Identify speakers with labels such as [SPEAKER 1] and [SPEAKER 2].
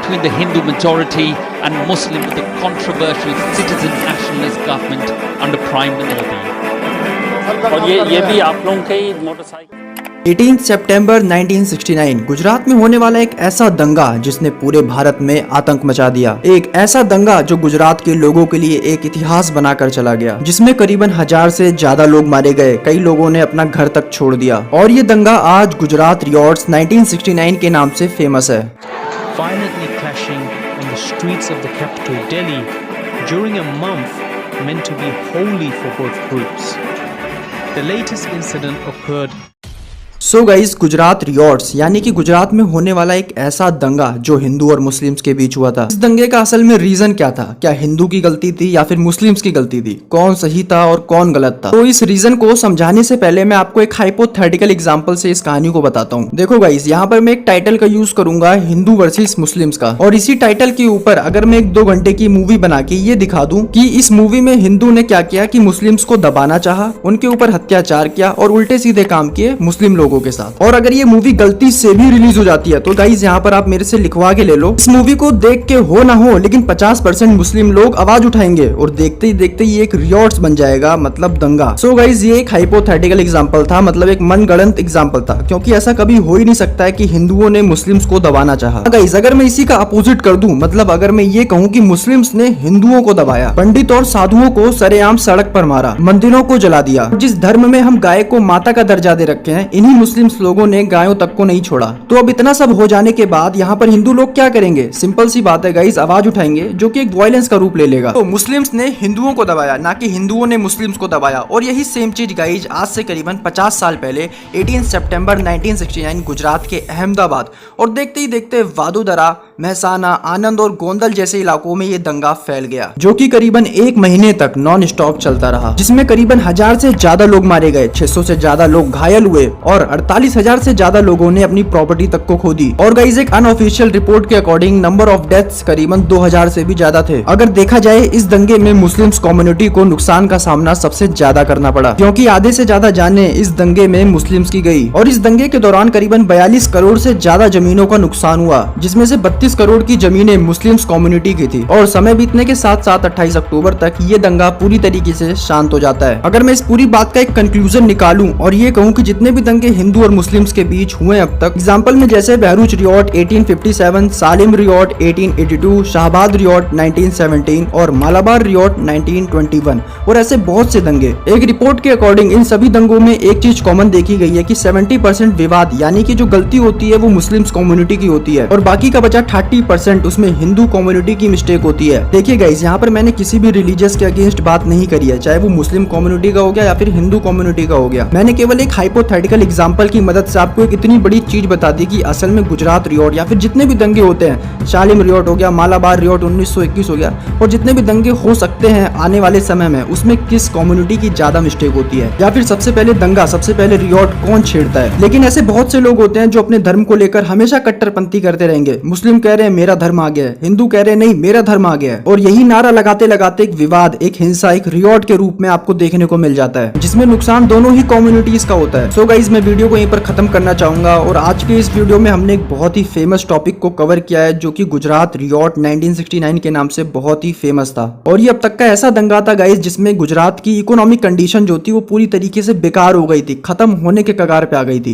[SPEAKER 1] between the Hindu majority and Muslim with the controversial citizen nationalist government under Prime Modi.
[SPEAKER 2] और ये भी आप लोगों के ही मोटरसाइकिल
[SPEAKER 3] 18 सितंबर 1969 गुजरात में होने वाला एक ऐसा दंगा जिसने पूरे भारत में आतंक मचा दिया। एक ऐसा दंगा जो गुजरात के लोगों के लिए एक इतिहास बनाकर चला गया, जिसमें करीबन 1000 से ज्यादा लोग मारे गए, कई लोगों ने अपना घर तक छोड़ दिया। और ये दंगा आज गुजरात रियॉट्स 1969 के नाम से फेमस है।
[SPEAKER 4] Violently clashing on the streets of the capital Delhi during a month meant to be holy for both groups. The latest incident occurred
[SPEAKER 3] so guys, Gujarat riots यानी कि गुजरात में होने वाला एक ऐसा दंगा जो हिंदू और मुस्लिम्स के बीच हुआ था। इस दंगे का असल में रीजन क्या था? क्या हिंदू की गलती थी या फिर मुस्लिम्स की गलती थी? कौन सही था और कौन गलत था? तो इस रीजन को समझाने से पहले मैं आपको एक हाइपोथेटिकल एग्जांपल से इस कहानी को बताता हूँ। देखो गाइस, यहाँ पर मैं एक टाइटल का यूज करूंगा, हिंदू वर्सेस मुस्लिम्स का, और इसी टाइटल के ऊपर अगर मैं 1-2 घंटे की मूवी बना के ये दिखा दूं कि इस मूवी में हिंदू ने क्या किया कि मुस्लिम्स को दबाना चाहा, उनके ऊपर अत्याचार किया और उल्टे सीधे काम किए मुस्लिम लोगों के साथ, और अगर ये मूवी गलती से भी रिलीज हो जाती है तो गाइस यहाँ पर आप मेरे से लिखवा के ले लो, इस मूवी को देख के हो ना हो लेकिन 50% मुस्लिम लोग आवाज उठाएंगे और देखते ही देखते ये एक रियॉट्स बन जाएगा, मतलब दंगा। सो गाइस, ये एक हाइपोथेटिकल एग्जांपल था, मतलब एक मनगढ़ंत एग्जांपल था, क्योंकि ऐसा कभी हो ही नहीं सकता है कि हिंदुओं ने मुस्लिम्स को दबाना चाहा। गाइस, अगर मैं इसी का अपोजिट कर दूं, मतलब अगर मैं ये कहूँ कि मुस्लिम्स ने हिंदुओं को दबाया, पंडित और साधुओं को सरेआम सड़क पर मारा, मंदिरों को जला दिया, जिस धर्म में हम गाय को माता का दर्जा दे रखे हैं, इन्हीं मुस्लिम लोगों ने गायों तक को नहीं छोड़ा। तो अब इतना सब हो जाने के बाद यहाँ पर हिंदू लोग क्या करेंगे? सिंपल सी बात है गाइस, आवाज उठाएंगे, जो कि एक वायलेंस का रूप ले लेगा। तो मुस्लिम्स ने हिंदुओं को दबाया, ना कि हिंदुओं ने मुस्लिम्स को दबाया। और यही सेम चीज गाइस आज से करीबन 50 साल पहले 18 सितंबर 1969 गुजरात के अहमदाबाद और देखते ही देखते वाडोदरा, महसाना, आनंद और गोंदल जैसे इलाकों में ये दंगा फैल गया, जो कि करीबन 1 महीने तक नॉन स्टॉप चलता रहा, जिसमें करीबन 1000 से ज्यादा लोग मारे गए, 600 से ज्यादा लोग घायल हुए और 48,000 से ज्यादा लोगों ने अपनी प्रॉपर्टी तक को खो दी। और गाइस, एक अनऑफिशियल रिपोर्ट के अकॉर्डिंग नंबर ऑफ डेथ्स करीबन 2000 से भी ज्यादा थे। अगर देखा जाए, इस दंगे में मुस्लिम्स कम्युनिटी को नुकसान का सामना सबसे ज्यादा करना पड़ा, क्योंकि आधे से ज्यादा जाने इस दंगे में मुस्लिम्स की गई। और इस दंगे के दौरान करीबन 42 करोड़ से ज्यादा जमीनों का नुकसान हुआ, जिसमें से 32 करोड़ की जमीनें मुस्लिम्स कम्युनिटी की थी। और समय बीतने के साथ साथ 28 अक्टूबर तक ये दंगा पूरी तरीके से शांत हो जाता है। अगर मैं इस पूरी बात का एक कंक्लूजन निकालूं और ये कहूं कि जितने भी दंगे हिंदू और मुस्लिम्स के बीच हुए अब तक, एग्जाम्पल में जैसे बहरूच रियॉट 1857, सालिम रियॉट 1882, शाहबाद रियॉट 1917 और मालाबार रियॉट 1921 और ऐसे बहुत से दंगे। एक रिपोर्ट के अकॉर्डिंग इन सभी दंगों में एक चीज कॉमन देखी गई है कि 70% विवाद यानी कि जो गलती होती है वो मुस्लिम्स कम्युनिटी की होती है और बाकी का बचा 30% उसमें हिंदू कम्युनिटी की मिस्टेक होती है। देखिए गाइस, यहाँ पर मैंने किसी भी रिलीजियस के अगेंस्ट बात नहीं करी है, चाहे वो मुस्लिम कम्युनिटी का हो गया या फिर हिंदू कम्युनिटी का हो गया। मैंने केवल एक हाइपोथेटिकल एग्जांपल की मदद से आपको एक इतनी बड़ी चीज बता दी कि असल में गुजरात रियॉट या फिर जितने भी दंगे होते हैं, शालिम रियॉट हो गया, मालाबार रियॉट 1921 हो गया, और जितने भी दंगे हो सकते हैं आने वाले समय में, उसमें किस कम्युनिटी की ज्यादा मिस्टेक होती है, या फिर सबसे पहले दंगा, सबसे पहले रियॉट कौन छेड़ता है। लेकिन ऐसे बहुत से लोग होते हैं जो अपने धर्म को लेकर हमेशा कट्टरपंथी करते रहेंगे। मुस्लिम कह रहे हैं मेरा धर्म आ गया है, हिंदू कह रहे हैं नहीं मेरा धर्म आ गया है, और यही नारा लगाते लगाते एक विवाद, एक हिंसा, एक रियॉट के रूप में आपको देखने को मिल जाता है, जिसमें नुकसान दोनों ही कम्युनिटीज का होता है। सो गाइस, मैं वीडियो को यहीं पर खत्म करना चाहूंगा और आज के इस वीडियो में हमने एक बहुत ही फेमस टॉपिक को कवर किया है, जो कि गुजरात रियॉट 1969 के नाम से बहुत ही फेमस था। और ये अब तक का ऐसा दंगा था गाइस जिसमें गुजरात की इकोनॉमिक कंडीशन जो थी वो पूरी तरीके से बेकार हो गई थी, खत्म होने के कगार पे आ गई थी।